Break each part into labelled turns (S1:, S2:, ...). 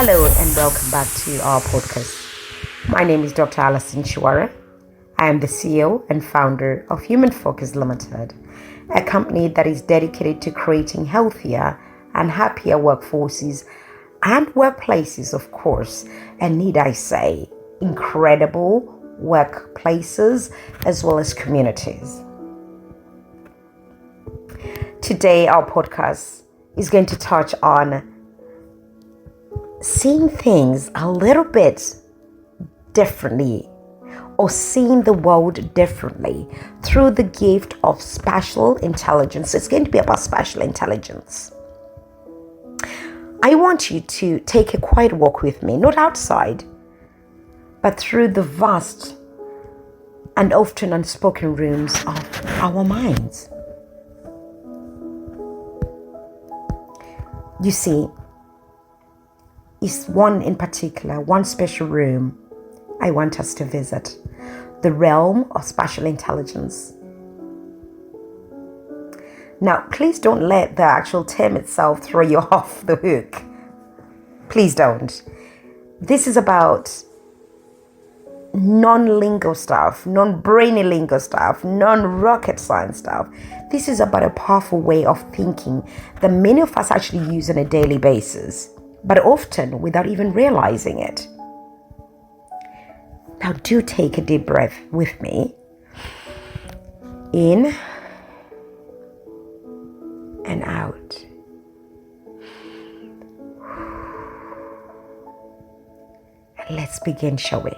S1: Hello and welcome back to our podcast. My name is Dr. Alison Chiwara. I am the CEO and founder of Human Focus Limited, a company that is dedicated to creating healthier and happier workforces and workplaces, of course, and need I say, incredible workplaces as well as communities. Today, our podcast is going to touch on seeing things a little bit differently or seeing the world differently through the gift of spatial intelligence. It's going to be about spatial intelligence. I want you to take a quiet walk with me, not outside, but through the vast and often unspoken rooms of our minds. You see, is one in particular, one special room I want us to visit, the realm of spatial intelligence. Now, please don't let the actual term itself throw you off the hook. Please don't. This is about non-lingo stuff, non-brainy lingo stuff, non-rocket science stuff. This is about a powerful way of thinking that many of us actually use on a daily basis, but often without even realizing it. Now do take a deep breath with me. In and out. And let's begin, shall we?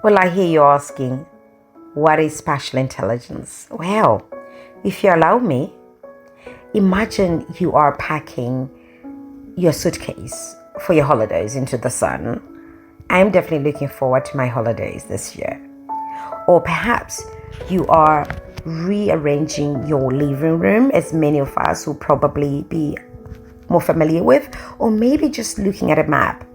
S1: Well, I hear you asking, what is spatial intelligence? Well, if you allow me, imagine you are packing your suitcase for your holidays into the sun. I'm definitely looking forward to my holidays this year. Or perhaps you are rearranging your living room, as many of us will probably be more familiar with, or maybe just looking at a map.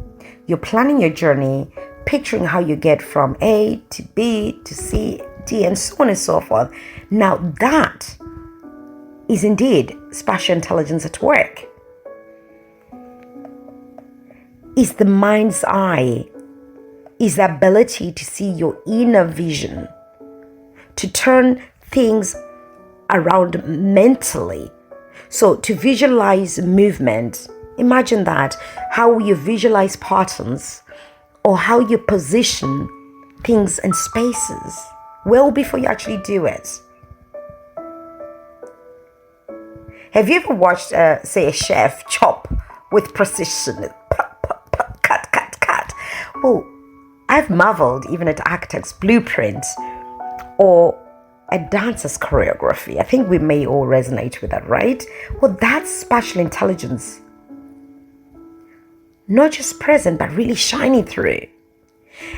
S1: You're planning your journey, picturing how you get from A to B to C, D, and so on and so forth. Now that is indeed spatial intelligence at work. Is the mind's eye, is the ability to see your inner vision, to turn things around mentally. So to visualize movement, imagine that, how you visualize patterns or how you position things and spaces well before you actually do it. Have you ever watched, say, a chef chop with precision? Cut. Well, I've marveled even at architect's blueprint or a dancer's choreography. I think we may all resonate with that, right? Well, that's spatial intelligence. Not just present, but really shining through.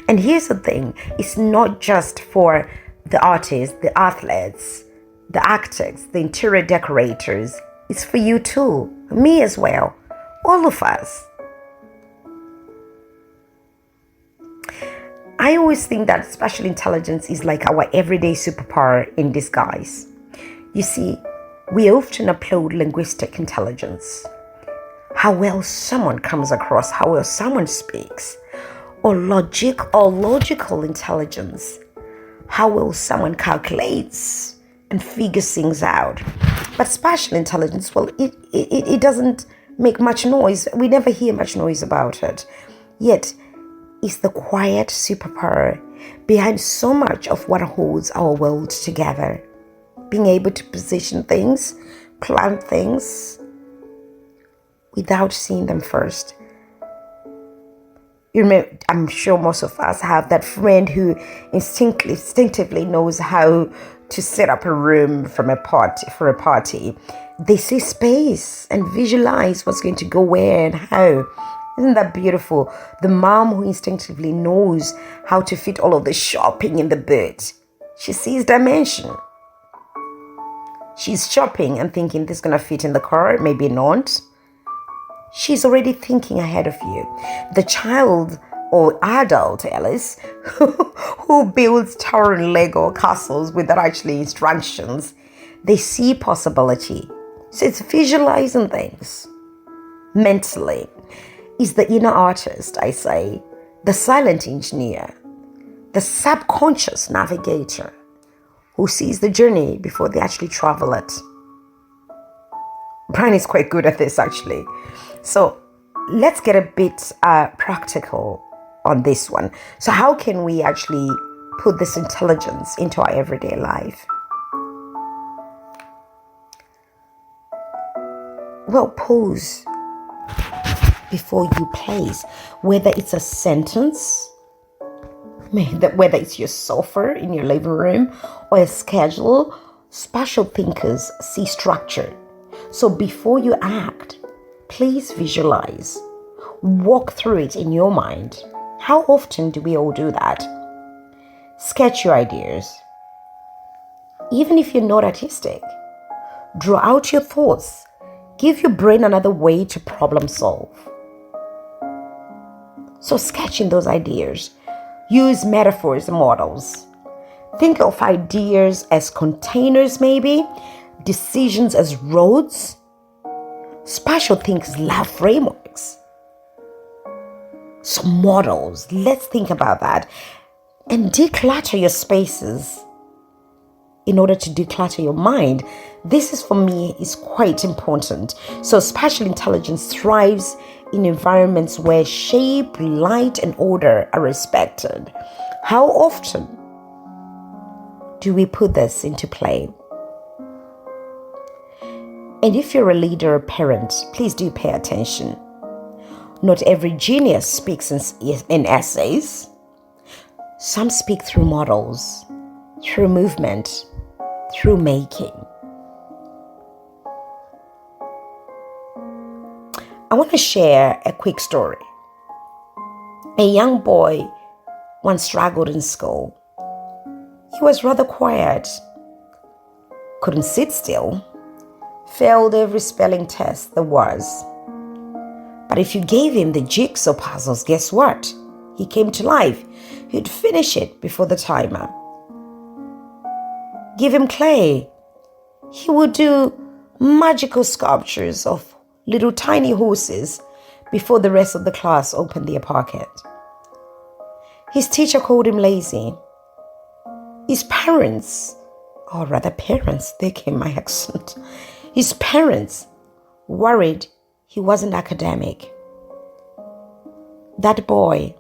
S1: And here's the thing, it's not just for the artists, the athletes, the architects, the interior decorators. It's for you too, me as well, all of us. I always think that spatial intelligence is like our everyday superpower in disguise. You see, we often applaud linguistic intelligence, how well someone comes across, how well someone speaks, or logical intelligence, how well someone calculates and figures things out. But spatial intelligence, well, it doesn't make much noise. We never hear much noise about it. Yet, it's the quiet superpower behind so much of what holds our world together. Being able to position things, plan things, without seeing them first. You remember, I'm sure most of us have that friend who instinctively knows how to set up a room for a party. They see space and visualize what's going to go where and how. Isn't that beautiful? The mom who instinctively knows how to fit all of the shopping in the boot. She sees dimension. She's shopping and thinking this is going to fit in the car, maybe not. She's already thinking ahead of you. The child or adult, Alice, who builds towering Lego castles without actually instructions, they see possibility. So it's visualizing things. mentally is the inner artist, I say, the silent engineer, the subconscious navigator who sees the journey before they actually travel it. Brian is quite good at this, actually. So let's get a bit practical on this one. So how can we actually put this intelligence into our everyday life? Well, pause before you place, whether it's a sentence, whether it's your sofa in your living room or a schedule. Spatial thinkers see structure. So before you act, please visualize, walk through it in your mind. How often do we all do that? Sketch your ideas. Even if you're not artistic, draw out your thoughts. Give your brain another way to problem solve. So sketching those ideas, use metaphors and models. Think of ideas as containers, maybe, decisions as roads. Spatial thinkers love frameworks. So models, let's think about that. And declutter your spaces in order to declutter your mind. This is, for me, is quite important. So spatial intelligence thrives in environments where shape, light, and order are respected. How often do we put this into play? And if you're a leader or parent, please do pay attention. Not every genius speaks in essays. Some speak through models, through movement, through making. I want to share a quick story. A young boy once struggled in school. He was rather quiet, couldn't sit still, failed every spelling test there was. But if you gave him the jigsaw puzzles, guess what? He came to life. He'd finish it before the timer. Give him clay. He would do magical sculptures of little tiny horses before the rest of the class opened their pocket. His teacher called him lazy. His parents, there came my accent. His parents worried he wasn't academic. That boy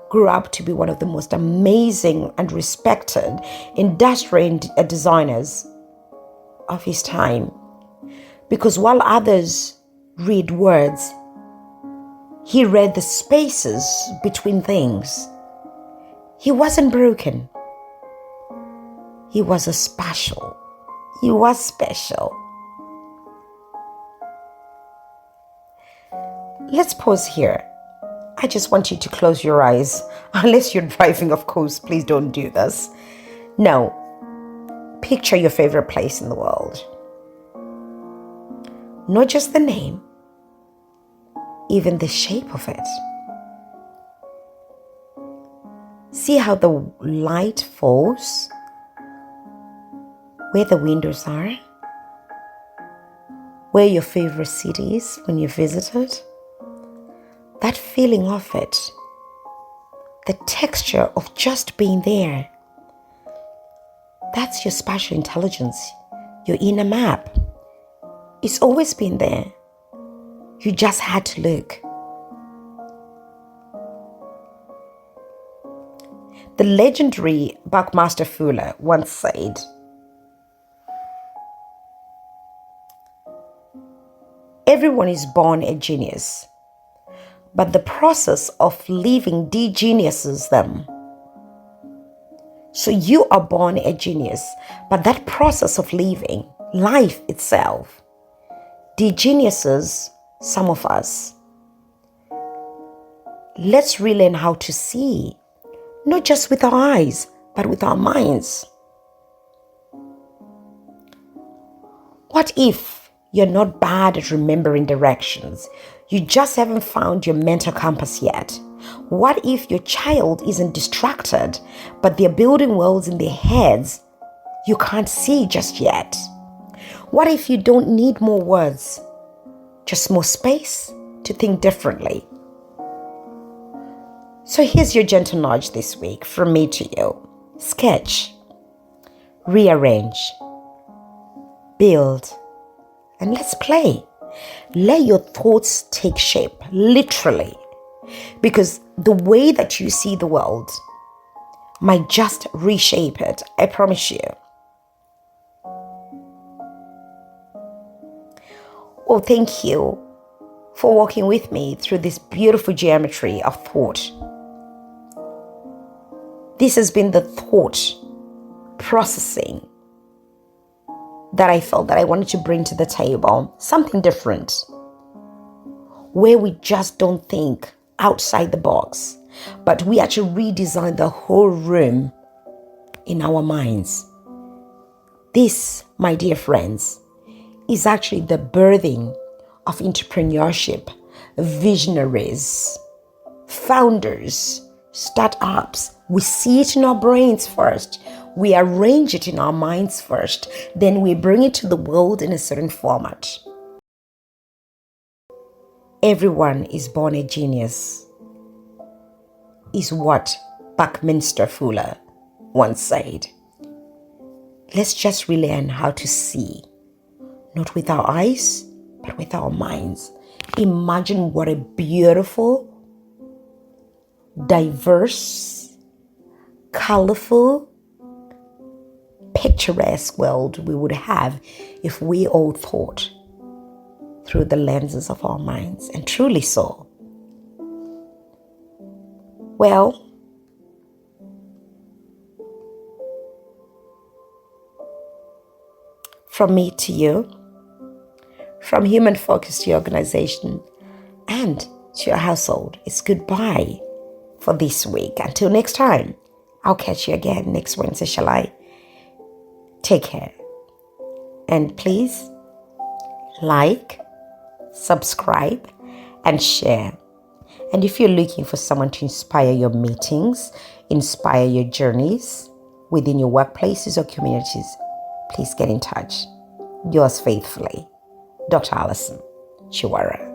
S1: grew up to be one of the most amazing and respected industrial designers of his time. Because while others read words, he read the spaces between things. He wasn't broken. He was special. He was special. Let's pause here. I just want you to close your eyes. Unless you're driving, of course, please don't do this. Now, picture your favorite place in the world. Not just the name, even the shape of it. See how the light falls, where the windows are, where your favorite city is when you visit it. That feeling of it, the texture of just being there, that's your spatial intelligence, your inner map. It's always been there. You just had to look. The legendary Buckmaster Fuller once said, "Everyone is born a genius, but the process of living de-geniuses them." So you are born a genius, but that process of living, life itself, de-geniuses some of us. Let's relearn how to see, not just with our eyes, but with our minds. What if you're not bad at remembering directions? You just haven't found your mental compass yet. What if your child isn't distracted, but they're building worlds in their heads you can't see just yet? What if you don't need more words, just more space to think differently. So here's your gentle nudge this week from me to you. Sketch, rearrange, build, and let's play. Let your thoughts take shape, literally. Because the way that you see the world might just reshape it, I promise you. Well, thank you for walking with me through this beautiful geometry of thought. This has been the thought processing that I felt that I wanted to bring to the table. Something different, where we just don't think outside the box, but we actually redesign the whole room in our minds. This, my dear friends, is actually the birthing of entrepreneurship, visionaries, founders, startups. We see it in our brains first. We arrange it in our minds first. Then we bring it to the world in a certain format. Everyone is born a genius, is what Buckminster Fuller once said. Let's just relearn how to see, not with our eyes, but with our minds. Imagine what a beautiful, diverse, colorful, picturesque world we would have if we all thought through the lenses of our minds, and truly so. Well, from me to you, from Human Focus to your organization and to your household, it's goodbye for this week. Until next time, I'll catch you again next Wednesday, shall I? Take care. And please like, subscribe, and share. And if you're looking for someone to inspire your meetings, inspire your journeys within your workplaces or communities, please get in touch. Yours faithfully, Dr. Alison Chiwara.